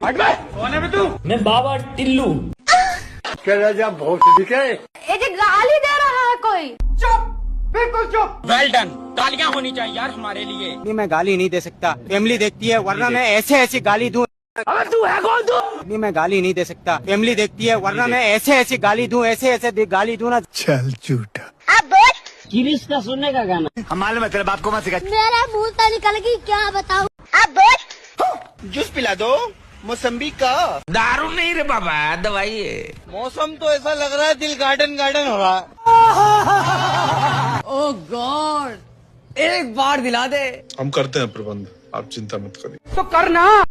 कौन है बे तू? मैं बाबा टिल्लू। ये जो गाली दे रहा है कोई। चुप, बिल्कुल चुप। वेल डन, तालियां होनी चाहिए यार हमारे लिए। नहीं, मैं गाली नहीं दे सकता, फैमिली देखती है, वरना मैं ऐसे ऐसी गाली दूं। अबे तू है कौन तू? नहीं, मैं गाली नहीं दे सकता, फैमिली देखती है, वरना मैं ऐसे ऐसी गाली दूं, ऐसे ऐसे गाली दूं ना। चल झूठा। अब बोल। किरिस का सुनने का गाना। हम मालूम है तेरे बाप को मत सिखा। मेरा मुंह से निकल गई क्या बताऊं। अब बोल। जूस पिला दो मौसम्बी का। दारू नहीं रे बाबा, दवाई है। मौसम तो ऐसा लग रहा है दिल गार्डन गार्डन हो रहा है। ओह गॉड, एक बार दिला दे। हम करते हैं प्रबंध, आप चिंता मत करिए। तो करना।